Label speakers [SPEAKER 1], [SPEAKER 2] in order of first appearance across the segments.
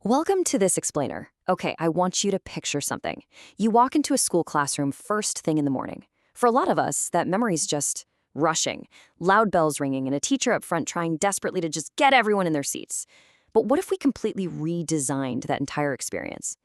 [SPEAKER 1] Welcome to this explainer. Okay, I want you to picture something. You walk into a school classroom first thing in the morning. For a lot of us, that memory's just rushing, loud bells ringing, and a teacher up front trying desperately to just get everyone in their seats. But what if we completely redesigned that entire experience?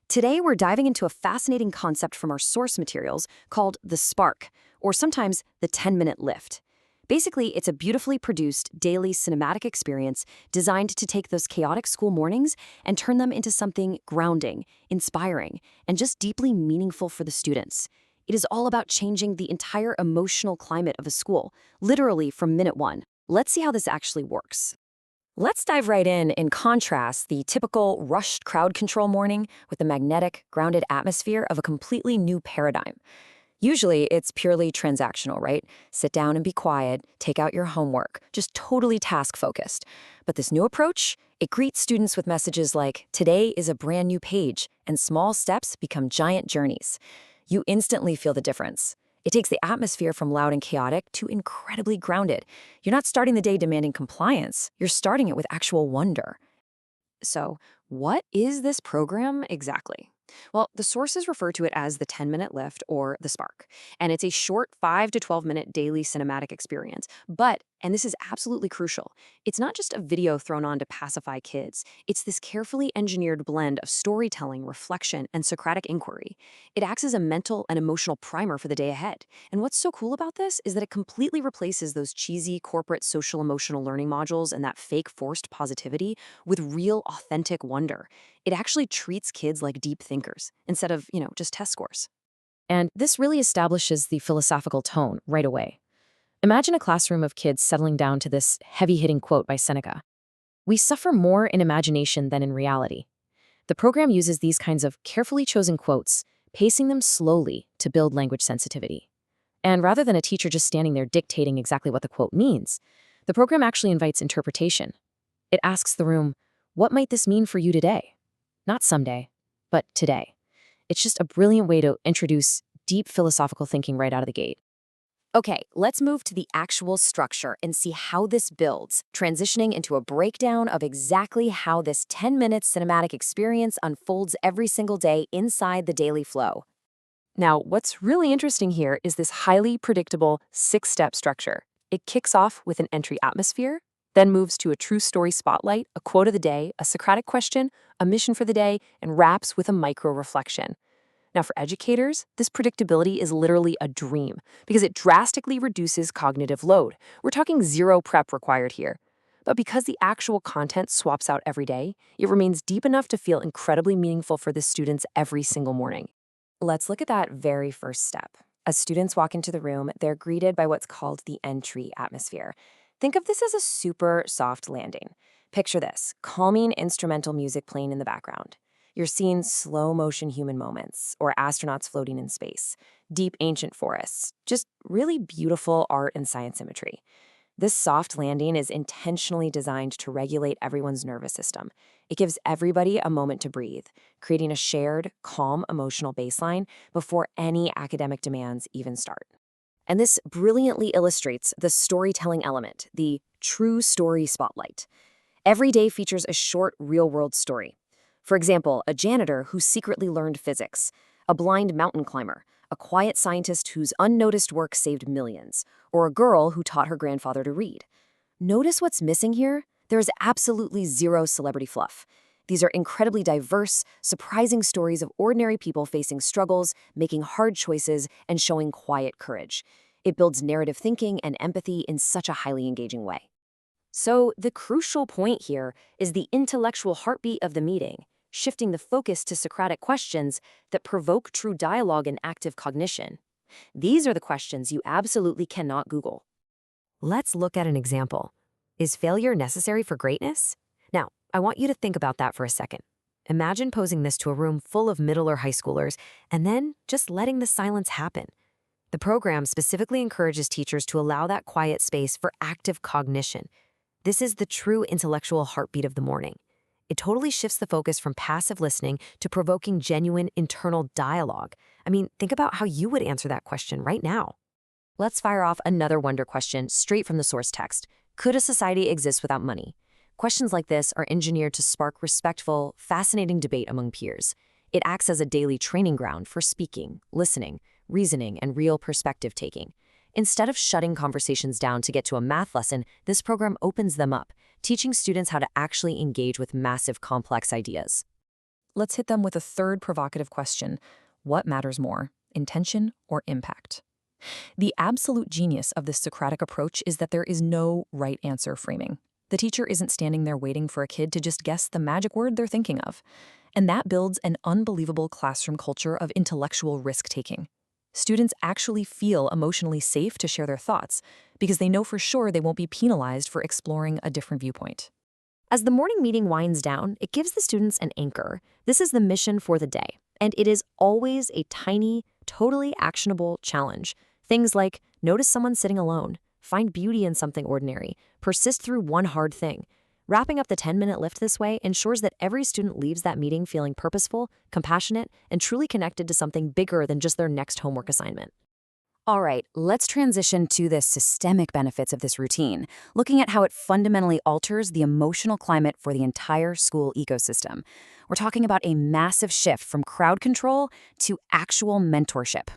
[SPEAKER 1] Today, we're diving into a fascinating concept from our source materials called the spark, or sometimes the 10-minute lift. Basically, it's a beautifully produced daily cinematic experience designed to take those chaotic school mornings and turn them into something grounding, inspiring, and just deeply meaningful for the students. It is all about changing the entire emotional climate of a school, literally from minute one. Let's see how this actually works. Let's dive right in contrast the typical rushed crowd control morning with the magnetic, grounded atmosphere of a completely new paradigm. Usually, it's purely transactional, right? Sit down and be quiet, take out your homework, just totally task-focused. But this new approach, it greets students with messages like, today is a brand new page, and small steps become giant journeys. You instantly feel the difference. It takes the atmosphere from loud and chaotic to incredibly grounded. You're not starting the day demanding compliance, you're starting it with actual wonder. So, what is this program exactly? Well, the sources refer to it as the 10-minute lift or the spark, and it's a short 5 to 12-minute daily cinematic experience. But, and this is absolutely crucial, it's not just a video thrown on to pacify kids. It's this carefully engineered blend of storytelling, reflection, and Socratic inquiry. It acts as a mental and emotional primer for the day ahead. And what's so cool about this is that it completely replaces those cheesy corporate social emotional learning modules and that fake forced positivity with real, authentic wonder. It actually treats kids like deep thinkers instead of, just test scores. And this really establishes the philosophical tone right away. Imagine a classroom of kids settling down to this heavy-hitting quote by Seneca. We suffer more in imagination than in reality. The program uses these kinds of carefully chosen quotes, pacing them slowly to build language sensitivity. And rather than a teacher just standing there dictating exactly what the quote means, the program actually invites interpretation. It asks the room, what might this mean for you today? Not someday, but today. It's just a brilliant way to introduce deep philosophical thinking right out of the gate. Okay, let's move to the actual structure and see how this builds, transitioning into a breakdown of exactly how this 10-minute cinematic experience unfolds every single day inside the daily flow. Now, what's really interesting here is this highly predictable 6-step structure. It kicks off with an entry atmosphere, then moves to a true story spotlight, a quote of the day, a Socratic question, a mission for the day, and wraps with a micro-reflection. Now, for educators, this predictability is literally a dream because it drastically reduces cognitive load. We're talking zero prep required here. But because the actual content swaps out every day, it remains deep enough to feel incredibly meaningful for the students every single morning. Let's look at that very first step. As students walk into the room, they're greeted by what's called the entry atmosphere. Think of this as a super soft landing. Picture this, calming instrumental music playing in the background. You're seeing slow-motion human moments, or astronauts floating in space, deep ancient forests, just really beautiful art and science imagery. This soft landing is intentionally designed to regulate everyone's nervous system. It gives everybody a moment to breathe, creating a shared, calm emotional baseline before any academic demands even start. And this brilliantly illustrates the storytelling element, the true story spotlight. Every day features a short, real-world story. For example, a janitor who secretly learned physics, a blind mountain climber, a quiet scientist whose unnoticed work saved millions, or a girl who taught her grandfather to read. Notice what's missing here? There is absolutely zero celebrity fluff. These are incredibly diverse, surprising stories of ordinary people facing struggles, making hard choices, and showing quiet courage. It builds narrative thinking and empathy in such a highly engaging way. So the crucial point here is the intellectual heartbeat of the meeting, shifting the focus to Socratic questions that provoke true dialogue and active cognition. These are the questions you absolutely cannot Google. Let's look at an example. Is failure necessary for greatness? Now, I want you to think about that for a second. Imagine posing this to a room full of middle or high schoolers, and then just letting the silence happen. The program specifically encourages teachers to allow that quiet space for active cognition. This is the true intellectual heartbeat of the morning. It totally shifts the focus from passive listening to provoking genuine internal dialogue. I mean, think about how you would answer that question right now. Let's fire off another wonder question straight from the source text. Could a society exist without money? Questions like this are engineered to spark respectful, fascinating debate among peers. It acts as a daily training ground for speaking, listening, reasoning, and real perspective taking. Instead of shutting conversations down to get to a math lesson, this program opens them up, teaching students how to actually engage with massive, complex ideas. Let's hit them with a third provocative question. What matters more, intention or impact? The absolute genius of this Socratic approach is that there is no right answer framing. The teacher isn't standing there waiting for a kid to just guess the magic word they're thinking of. And that builds an unbelievable classroom culture of intellectual risk-taking. Students actually feel emotionally safe to share their thoughts because they know for sure they won't be penalized for exploring a different viewpoint. As the morning meeting winds down, it gives the students an anchor. This is the mission for the day, and it is always a tiny, totally actionable challenge. Things like notice someone sitting alone, find beauty in something ordinary, persist through one hard thing. Wrapping up the 10-minute lift this way ensures that every student leaves that meeting feeling purposeful, compassionate, and truly connected to something bigger than just their next homework assignment. All right, let's transition to the systemic benefits of this routine, looking at how it fundamentally alters the emotional climate for the entire school ecosystem. We're talking about a massive shift from crowd control to actual mentorship.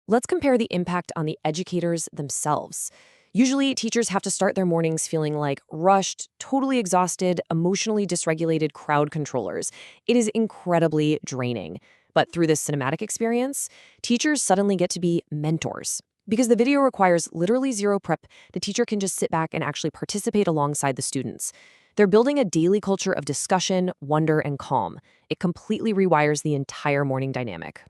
[SPEAKER 1] Let's compare the impact on the educators themselves. Usually, teachers have to start their mornings feeling like rushed, totally exhausted, emotionally dysregulated crowd controllers. It is incredibly draining. But through this cinematic experience, teachers suddenly get to be mentors. Because the video requires literally zero prep, the teacher can just sit back and actually participate alongside the students. They're building a daily culture of discussion, wonder, and calm. It completely rewires the entire morning dynamic.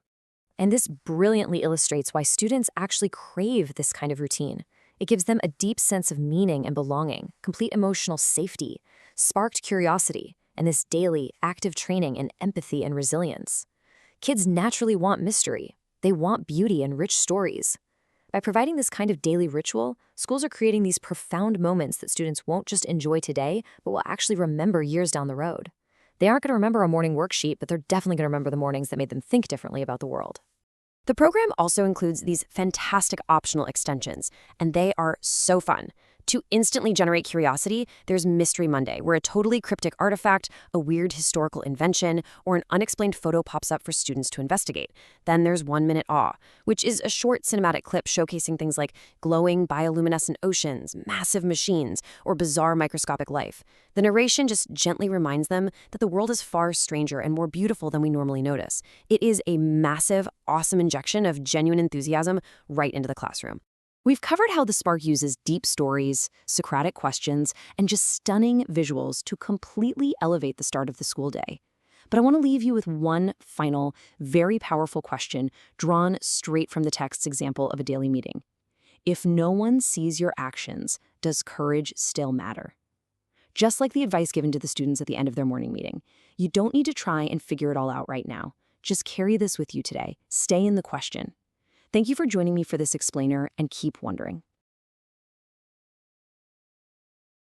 [SPEAKER 1] And this brilliantly illustrates why students actually crave this kind of routine. It gives them a deep sense of meaning and belonging, complete emotional safety, sparked curiosity, and this daily, active training in empathy and resilience. Kids naturally want mystery. They want beauty and rich stories. By providing this kind of daily ritual, schools are creating these profound moments that students won't just enjoy today, but will actually remember years down the road. They aren't going to remember a morning worksheet, but they're definitely going to remember the mornings that made them think differently about the world. The program also includes these fantastic optional extensions, and they are so fun. To instantly generate curiosity, there's Mystery Monday, where a totally cryptic artifact, a weird historical invention, or an unexplained photo pops up for students to investigate. Then there's 1 Minute Awe, which is a short cinematic clip showcasing things like glowing bioluminescent oceans, massive machines, or bizarre microscopic life. The narration just gently reminds them that the world is far stranger and more beautiful than we normally notice. It is a massive, awesome injection of genuine enthusiasm right into the classroom. We've covered how the Spark uses deep stories, Socratic questions, and just stunning visuals to completely elevate the start of the school day. But I want to leave you with one final, very powerful question drawn straight from the text's example of a daily meeting. If no one sees your actions, does courage still matter? Just like the advice given to the students at the end of their morning meeting, you don't need to try and figure it all out right now. Just carry this with you today. Stay in the question. Thank you for joining me for this explainer, and keep wondering.